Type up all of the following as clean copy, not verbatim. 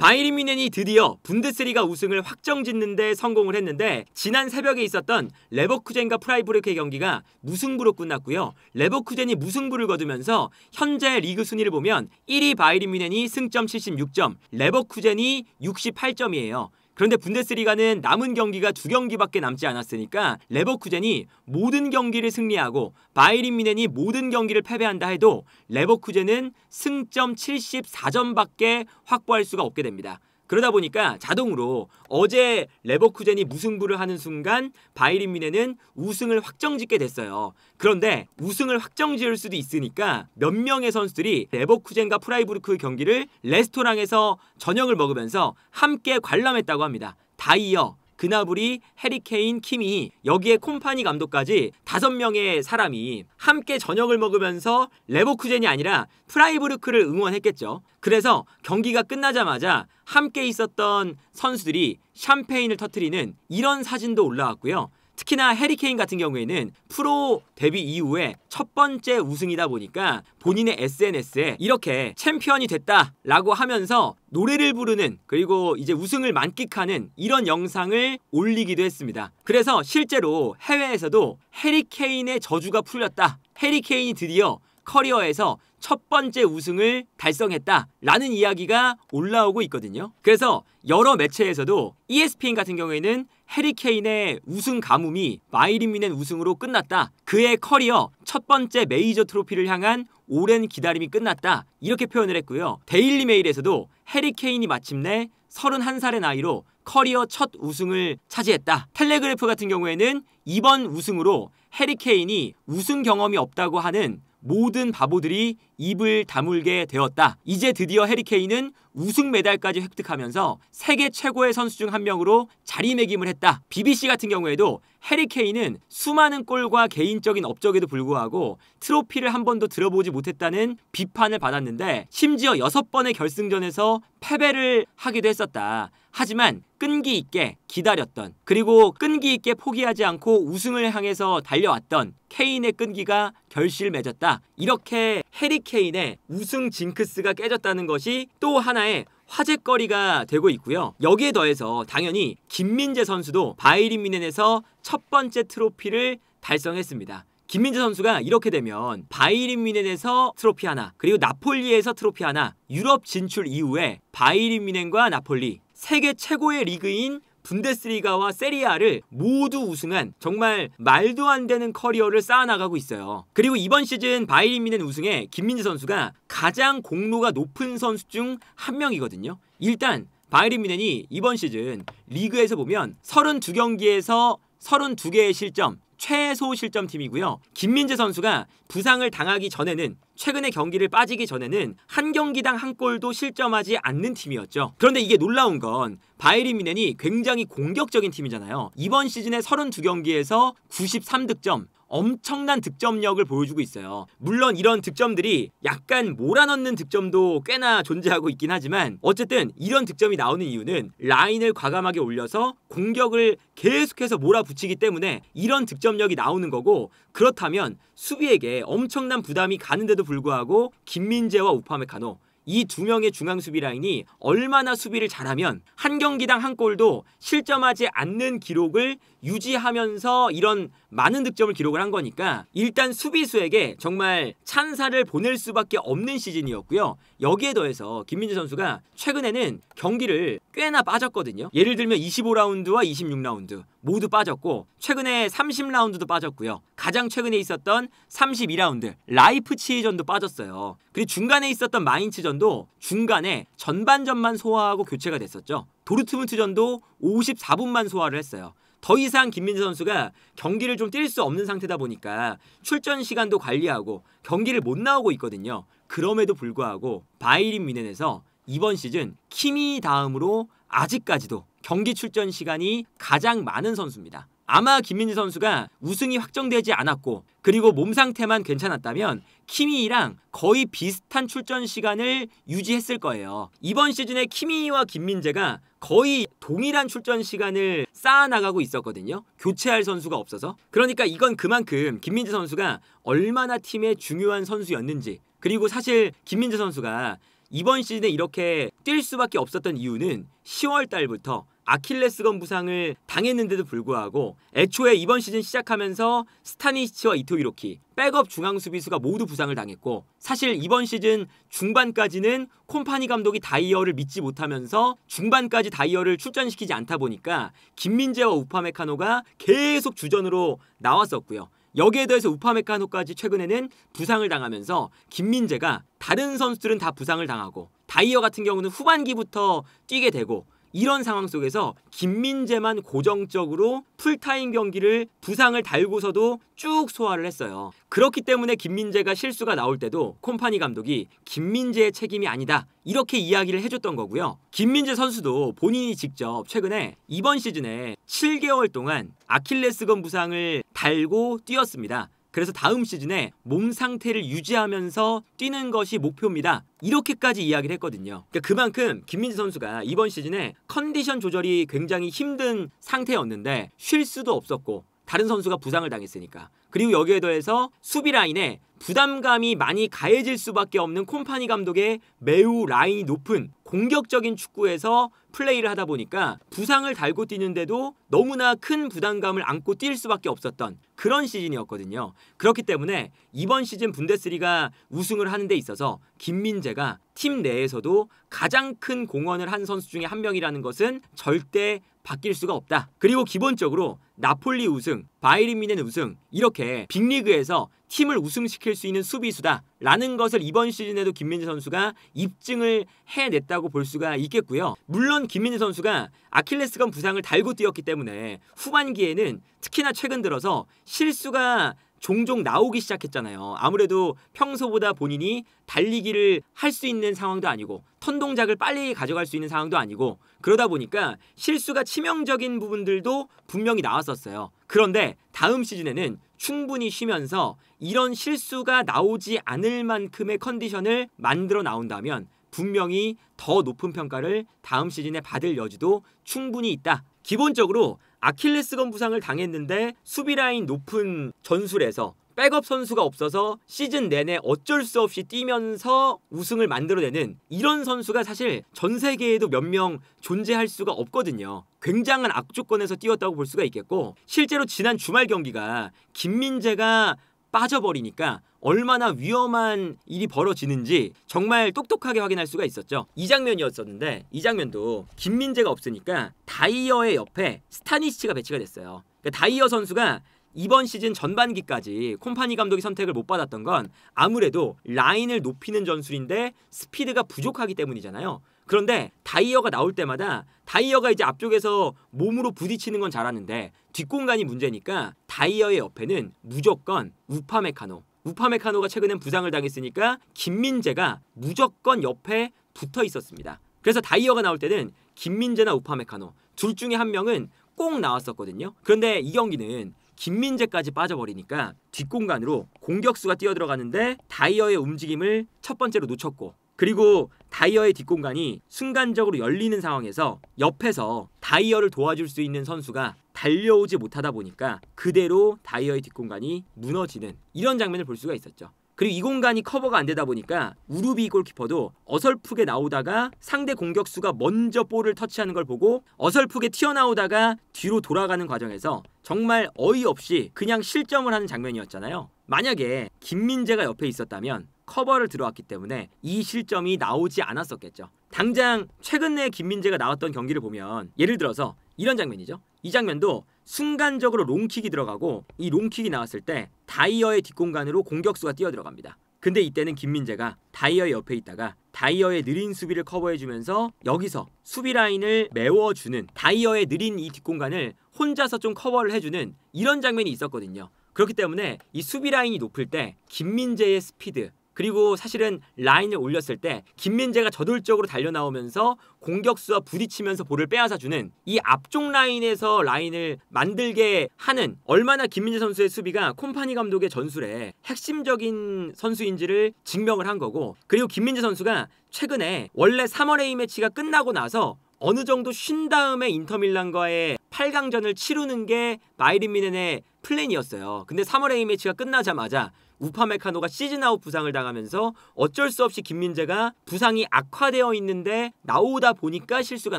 바이에른 뮌헨이 드디어 분데스리가 우승을 확정짓는 데 성공을 했는데 지난 새벽에 있었던 레버쿠젠과 프라이부르크의 경기가 무승부로 끝났고요. 레버쿠젠이 무승부를 거두면서 현재 리그 순위를 보면 1위 바이에른 뮌헨이 승점 76점, 레버쿠젠이 68점이에요. 그런데 분데스리가는 남은 경기가 2경기밖에 남지 않았으니까 레버쿠젠이 모든 경기를 승리하고 바이에른 뮌헨이 모든 경기를 패배한다 해도 레버쿠젠은 승점 74점밖에 확보할 수가 없게 됩니다. 그러다 보니까 자동으로 어제 레버쿠젠이 무승부를 하는 순간 바이에른 뮌헨은 우승을 확정짓게 됐어요. 그런데 우승을 확정지을 수도 있으니까 몇 명의 선수들이 레버쿠젠과 프라이부르크 경기를 레스토랑에서 저녁을 먹으면서 함께 관람했다고 합니다. 다이어, 그나브리, 해리케인, 키미, 여기에 콤파니 감독까지 5명의 사람이 함께 저녁을 먹으면서 레버쿠젠이 아니라 프라이부르크를 응원했겠죠. 그래서 경기가 끝나자마자 함께 있었던 선수들이 샴페인을 터뜨리는 이런 사진도 올라왔고요. 특히나 해리케인 같은 경우에는 프로 데뷔 이후에 첫 번째 우승이다 보니까 본인의 SNS에 이렇게 챔피언이 됐다라고 하면서 노래를 부르는, 그리고 이제 우승을 만끽하는 이런 영상을 올리기도 했습니다. 그래서 실제로 해외에서도 해리케인의 저주가 풀렸다, 해리케인이 드디어 커리어에서 첫 번째 우승을 달성했다라는 이야기가 올라오고 있거든요. 그래서 여러 매체에서도 ESPN 같은 경우에는 해리케인의 우승 가뭄이 바이에른 뮌헨 우승으로 끝났다, 그의 커리어 첫 번째 메이저 트로피를 향한 오랜 기다림이 끝났다, 이렇게 표현을 했고요. 데일리 메일에서도 해리케인이 마침내 31살의 나이로 커리어 첫 우승을 차지했다. 텔레그래프 같은 경우에는 이번 우승으로 해리케인이 우승 경험이 없다고 하는 모든 바보들이 입을 다물게 되었다. 이제 드디어 해리케인은 우승 메달까지 획득하면서 세계 최고의 선수 중 한 명으로 자리매김을 했다. BBC 같은 경우에도 해리케인은 수많은 골과 개인적인 업적에도 불구하고 트로피를 한 번도 들어보지 못했다는 비판을 받았는데, 심지어 6번의 결승전에서 패배를 하기도 했었다. 하지만 끈기 있게 기다렸던, 그리고 끈기 있게 포기하지 않고 우승을 향해서 달려왔던 케인의 끈기가 결실을 맺었다. 이렇게 해리케인의 우승 징크스가 깨졌다는 것이 또 하나의 화제거리가 되고 있고요. 여기에 더해서 당연히 김민재 선수도 바이에른 뮌헨에서 첫 번째 트로피를 달성했습니다. 김민재 선수가 이렇게 되면 바이에른 뮌헨에서 트로피 하나, 그리고 나폴리에서 트로피 하나, 유럽 진출 이후에 바이에른 뮌헨과 나폴리, 세계 최고의 리그인 분데스리가와 세리아를 모두 우승한 정말 말도 안 되는 커리어를 쌓아나가고 있어요. 그리고 이번 시즌 바이에른 뮌헨 우승에 김민재 선수가 가장 공로가 높은 선수 중 한 명이거든요. 일단 바이에른 뮌헨이 이번 시즌 리그에서 보면 32경기에서 32개의 실점, 최소 실점 팀이고요. 김민재 선수가 부상을 당하기 전에는, 최근에 경기를 빠지기 전에는 한 경기당 한 골도 실점하지 않는 팀이었죠. 그런데 이게 놀라운 건 바이에른 뮌헨이 굉장히 공격적인 팀이잖아요. 이번 시즌에 32경기에서 93득점, 엄청난 득점력을 보여주고 있어요. 물론 이런 득점들이 약간 몰아넣는 득점도 꽤나 존재하고 있긴 하지만 어쨌든 이런 득점이 나오는 이유는 라인을 과감하게 올려서 공격을 계속해서 몰아붙이기 때문에 이런 득점력이 나오는 거고, 그렇다면 수비에게 엄청난 부담이 가는데도 불구하고 김민재와 우파메카노, 이 2명의 중앙 수비 라인이 얼마나 수비를 잘하면 한 경기당 한 골도 실점하지 않는 기록을 유지하면서 이런 많은 득점을 기록을 한 거니까 일단 수비수에게 정말 찬사를 보낼 수밖에 없는 시즌이었고요. 여기에 더해서 김민재 선수가 최근에는 경기를 꽤나 빠졌거든요. 예를 들면 25라운드와 26라운드 모두 빠졌고, 최근에 30라운드도 빠졌고요. 가장 최근에 있었던 32라운드 라이프치히전도 빠졌어요. 그리고 중간에 있었던 마인츠전도 중간에 전반전만 소화하고 교체가 됐었죠. 도르트문트전도 54분만 소화를 했어요. 더 이상 김민재 선수가 경기를 좀 뛸 수 없는 상태다 보니까 출전 시간도 관리하고 경기를 못 나오고 있거든요. 그럼에도 불구하고 바이에른 뮌헨에서 이번 시즌 키미 다음으로 아직까지도 경기 출전 시간이 가장 많은 선수입니다. 아마 김민재 선수가 우승이 확정되지 않았고, 그리고 몸 상태만 괜찮았다면 키미랑 거의 비슷한 출전 시간을 유지했을 거예요. 이번 시즌에 키미와 김민재가 거의 동일한 출전 시간을 쌓아나가고 있었거든요. 교체할 선수가 없어서. 그러니까 이건 그만큼 김민재 선수가 얼마나 팀의 중요한 선수였는지, 그리고 사실 김민재 선수가 이번 시즌에 이렇게 뛸 수밖에 없었던 이유는 10월 달부터 아킬레스건 부상을 당했는데도 불구하고 애초에 이번 시즌 시작하면서 스타니시치와 이토 히로키 백업 중앙 수비수가 모두 부상을 당했고, 사실 이번 시즌 중반까지는 콤파니 감독이 다이어를 믿지 못하면서 중반까지 다이어를 출전시키지 않다 보니까 김민재와 우파메카노가 계속 주전으로 나왔었고요. 여기에 더해서 우파메카노까지 최근에는 부상을 당하면서 김민재가 다른 선수들은 다 부상을 당하고 다이어 같은 경우는 후반기부터 뛰게 되고, 이런 상황 속에서 김민재만 고정적으로 풀타임 경기를 부상을 달고서도 쭉 소화를 했어요. 그렇기 때문에 김민재가 실수가 나올 때도 콤파니 감독이 김민재의 책임이 아니다 이렇게 이야기를 해줬던 거고요. 김민재 선수도 본인이 직접 최근에 이번 시즌에 7개월 동안 아킬레스건 부상을 달고 뛰었습니다. 그래서 다음 시즌에 몸 상태를 유지하면서 뛰는 것이 목표입니다. 이렇게까지 이야기를 했거든요. 그러니까 그만큼 김민재 선수가 이번 시즌에 컨디션 조절이 굉장히 힘든 상태였는데 쉴 수도 없었고 다른 선수가 부상을 당했으니까, 그리고 여기에 더해서 수비 라인에 부담감이 많이 가해질 수밖에 없는 콤파니 감독의 매우 라인이 높은 공격적인 축구에서 플레이를 하다 보니까 부상을 달고 뛰는데도 너무나 큰 부담감을 안고 뛸 수밖에 없었던 그런 시즌이었거든요. 그렇기 때문에 이번 시즌 분데스리가 우승을 하는 데 있어서 김민재가 팀 내에서도 가장 큰 공헌을 한 선수 중에 한 명이라는 것은 절대 바뀔 수가 없다. 그리고 기본적으로 나폴리 우승, 바이에른 뮌헨 우승, 이렇게 빅리그에서 팀을 우승시킬 수 있는 수비수다 라는 것을 이번 시즌에도 김민재 선수가 입증을 해냈다고 볼 수가 있겠고요. 물론 김민재 선수가 아킬레스건 부상을 달고 뛰었기 때문에 후반기에는 특히나 최근 들어서 실수가 종종 나오기 시작했잖아요. 아무래도 평소보다 본인이 달리기를 할 수 있는 상황도 아니고 턴 동작을 빨리 가져갈 수 있는 상황도 아니고, 그러다 보니까 실수가 치명적인 부분들도 분명히 나왔었어요. 그런데 다음 시즌에는 충분히 쉬면서 이런 실수가 나오지 않을 만큼의 컨디션을 만들어 나온다면 분명히 더 높은 평가를 다음 시즌에 받을 여지도 충분히 있다. 기본적으로 아킬레스건 부상을 당했는데 수비 라인 높은 전술에서 백업 선수가 없어서 시즌 내내 어쩔 수 없이 뛰면서 우승을 만들어내는 이런 선수가 사실 전 세계에도 몇 명 존재할 수가 없거든요. 굉장한 악조건에서 뛰었다고 볼 수가 있겠고, 실제로 지난 주말 경기가 김민재가 빠져버리니까 얼마나 위험한 일이 벌어지는지 정말 똑똑하게 확인할 수가 있었죠. 이 장면이었었는데, 이 장면도 김민재가 없으니까 다이어의 옆에 스타니시치가 배치가 됐어요. 그러니까 다이어 선수가 이번 시즌 전반기까지 콤파니 감독이 선택을 못 받았던 건 아무래도 라인을 높이는 전술인데 스피드가 부족하기 때문이잖아요. 그런데 다이어가 나올 때마다 다이어가 이제 앞쪽에서 몸으로 부딪히는 건 잘하는데 뒷공간이 문제니까 다이어의 옆에는 무조건 우파메카노가 최근엔 부상을 당했으니까 김민재가 무조건 옆에 붙어 있었습니다. 그래서 다이어가 나올 때는 김민재나 우파메카노 둘 중에 한 명은 꼭 나왔었거든요. 그런데 이 경기는 김민재까지 빠져버리니까 뒷공간으로 공격수가 뛰어들어가는데 다이어의 움직임을 첫 번째로 놓쳤고, 그리고 다이어의 뒷공간이 순간적으로 열리는 상황에서 옆에서 다이어를 도와줄 수 있는 선수가 달려오지 못하다 보니까 그대로 다이어의 뒷공간이 무너지는 이런 장면을 볼 수가 있었죠. 그리고 이 공간이 커버가 안 되다 보니까 우루비 골키퍼도 어설프게 나오다가 상대 공격수가 먼저 볼을 터치하는 걸 보고 어설프게 튀어나오다가 뒤로 돌아가는 과정에서 정말 어이없이 그냥 실점을 하는 장면이었잖아요. 만약에 김민재가 옆에 있었다면 커버를 들어왔기 때문에 이 실점이 나오지 않았었겠죠. 당장 최근에 김민재가 나왔던 경기를 보면 예를 들어서 이런 장면이죠. 이 장면도 순간적으로 롱킥이 들어가고 이 롱킥이 나왔을 때 다이어의 뒷공간으로 공격수가 뛰어들어갑니다. 근데 이때는 김민재가 다이어의 옆에 있다가 다이어의 느린 수비를 커버해주면서 여기서 수비 라인을 메워주는, 다이어의 느린 이 뒷공간을 혼자서 좀 커버를 해주는 이런 장면이 있었거든요. 그렇기 때문에 이 수비 라인이 높을 때 김민재의 스피드, 그리고 사실은 라인을 올렸을 때 김민재가 저돌적으로 달려나오면서 공격수와 부딪히면서 볼을 빼앗아주는 이 앞쪽 라인에서 라인을 만들게 하는, 얼마나 김민재 선수의 수비가 콤파니 감독의 전술에 핵심적인 선수인지를 증명을 한 거고, 그리고 김민재 선수가 최근에 원래 3월 A매치가 끝나고 나서 어느 정도 쉰 다음에 인터밀란과의 8강전을 치르는 게 바이에른 뮌헨의 플랜이었어요. 근데 3월 A매치가 끝나자마자 우파메카노가 시즌아웃 부상을 당하면서 어쩔 수 없이 김민재가 부상이 악화되어 있는데 나오다 보니까 실수가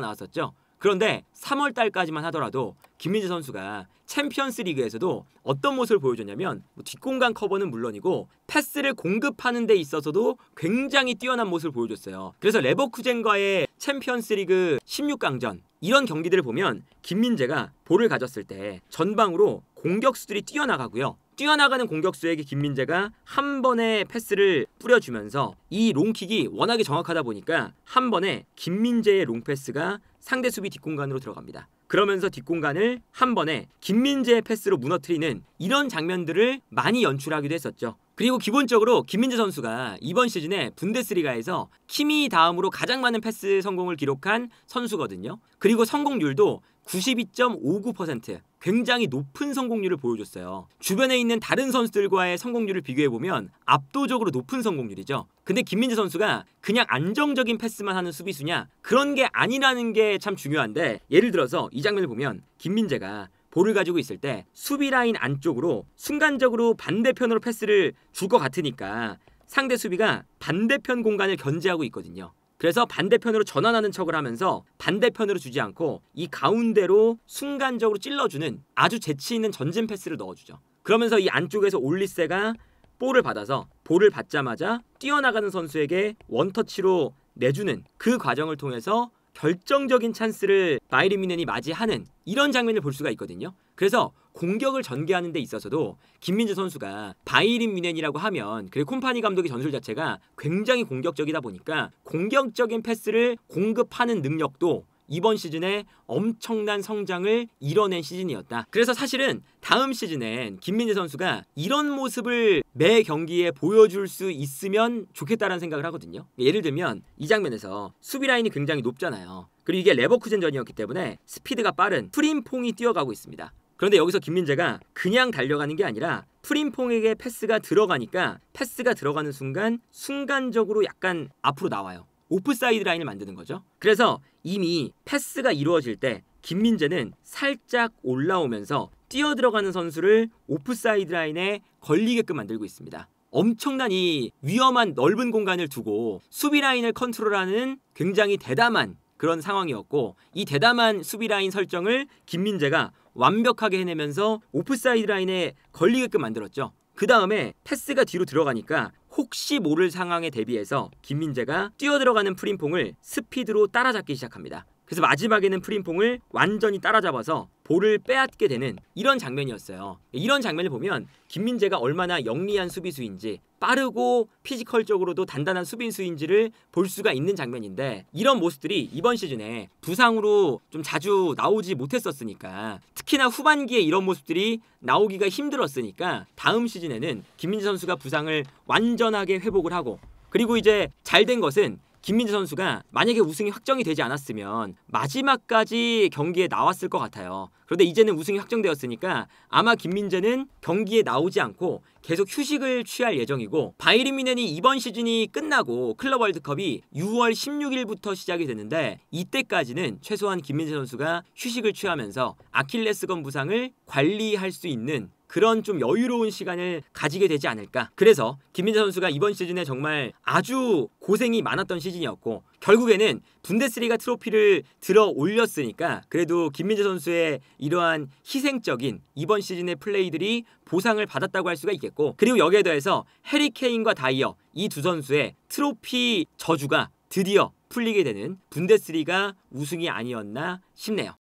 나왔었죠. 그런데 3월 달까지만 하더라도 김민재 선수가 챔피언스 리그에서도 어떤 모습을 보여줬냐면 뒷공간 커버는 물론이고 패스를 공급하는 데 있어서도 굉장히 뛰어난 모습을 보여줬어요. 그래서 레버쿠젠과의 챔피언스 리그 16강전 이런 경기들을 보면 김민재가 볼을 가졌을 때 전방으로 공격수들이 뛰어나가고요. 뛰어나가는 공격수에게 김민재가 한 번의 패스를 뿌려주면서 이 롱킥이 워낙에 정확하다 보니까 한 번에 김민재의 롱패스가 상대 수비 뒷공간으로 들어갑니다. 그러면서 뒷공간을 한 번에 김민재의 패스로 무너뜨리는 이런 장면들을 많이 연출하기도 했었죠. 그리고 기본적으로 김민재 선수가 이번 시즌에 분데스리가에서 키미 다음으로 가장 많은 패스 성공을 기록한 선수거든요. 그리고 성공률도 92.59%, 굉장히 높은 성공률을 보여줬어요. 주변에 있는 다른 선수들과의 성공률을 비교해보면 압도적으로 높은 성공률이죠. 근데 김민재 선수가 그냥 안정적인 패스만 하는 수비수냐? 그런 게 아니라는 게 참 중요한데, 예를 들어서 이 장면을 보면 김민재가 볼을 가지고 있을 때 수비 라인 안쪽으로 순간적으로 반대편으로 패스를 줄 것 같으니까 상대 수비가 반대편 공간을 견제하고 있거든요. 그래서 반대편으로 전환하는 척을 하면서 반대편으로 주지 않고 이 가운데로 순간적으로 찔러주는 아주 재치 있는 전진 패스를 넣어주죠. 그러면서 이 안쪽에서 올리세가 볼을 받아서 볼을 받자마자 뛰어나가는 선수에게 원터치로 내주는 그 과정을 통해서 결정적인 찬스를 바이에른 뮌헨이 맞이하는 이런 장면을 볼 수가 있거든요. 그래서 공격을 전개하는 데 있어서도 김민재 선수가 바이에른 뮌헨이라고 하면 그리고 콤파니 감독의 전술 자체가 굉장히 공격적이다 보니까 공격적인 패스를 공급하는 능력도 이번 시즌에 엄청난 성장을 이뤄낸 시즌이었다. 그래서 사실은 다음 시즌엔 김민재 선수가 이런 모습을 매 경기에 보여줄 수 있으면 좋겠다라는 생각을 하거든요. 예를 들면 이 장면에서 수비 라인이 굉장히 높잖아요. 그리고 이게 레버쿠젠전이었기 때문에 스피드가 빠른 프림퐁이 뛰어가고 있습니다. 그런데 여기서 김민재가 그냥 달려가는 게 아니라 프림퐁에게 패스가 들어가니까 패스가 들어가는 순간 순간적으로 약간 앞으로 나와요. 오프사이드 라인을 만드는 거죠. 그래서 이미 패스가 이루어질 때 김민재는 살짝 올라오면서 뛰어들어가는 선수를 오프사이드 라인에 걸리게끔 만들고 있습니다. 엄청난 이 위험한 넓은 공간을 두고 수비 라인을 컨트롤하는 굉장히 대담한 그런 상황이었고, 이 대담한 수비 라인 설정을 김민재가 완벽하게 해내면서 오프사이드 라인에 걸리게끔 만들었죠. 그 다음에 패스가 뒤로 들어가니까 혹시 모를 상황에 대비해서 김민재가 뛰어들어가는 프림퐁을 스피드로 따라잡기 시작합니다. 그래서 마지막에는 프림퐁을 완전히 따라잡아서 볼을 빼앗게 되는 이런 장면이었어요. 이런 장면을 보면 김민재가 얼마나 영리한 수비수인지, 빠르고 피지컬적으로도 단단한 수비수인지를 볼 수가 있는 장면인데, 이런 모습들이 이번 시즌에 부상으로 좀 자주 나오지 못했었으니까, 특히나 후반기에 이런 모습들이 나오기가 힘들었으니까 다음 시즌에는 김민재 선수가 부상을 완전하게 회복을 하고, 그리고 이제 잘된 것은 김민재 선수가 만약에 우승이 확정이 되지 않았으면 마지막까지 경기에 나왔을 것 같아요. 그런데 이제는 우승이 확정되었으니까 아마 김민재는 경기에 나오지 않고 계속 휴식을 취할 예정이고, 바이에른 뮌헨이 이번 시즌이 끝나고 클럽 월드컵이 6월 16일부터 시작이 되는데 이때까지는 최소한 김민재 선수가 휴식을 취하면서 아킬레스건 부상을 관리할 수 있는 그런 좀 여유로운 시간을 가지게 되지 않을까. 그래서 김민재 선수가 이번 시즌에 정말 아주 고생이 많았던 시즌이었고, 결국에는 분데스리가 트로피를 들어 올렸으니까 그래도 김민재 선수의 이러한 희생적인 이번 시즌의 플레이들이 보상을 받았다고 할 수가 있겠고, 그리고 여기에 더해서 해리 케인과 다이어 이 두 선수의 트로피 저주가 드디어 풀리게 되는 분데스리가 우승이 아니었나 싶네요.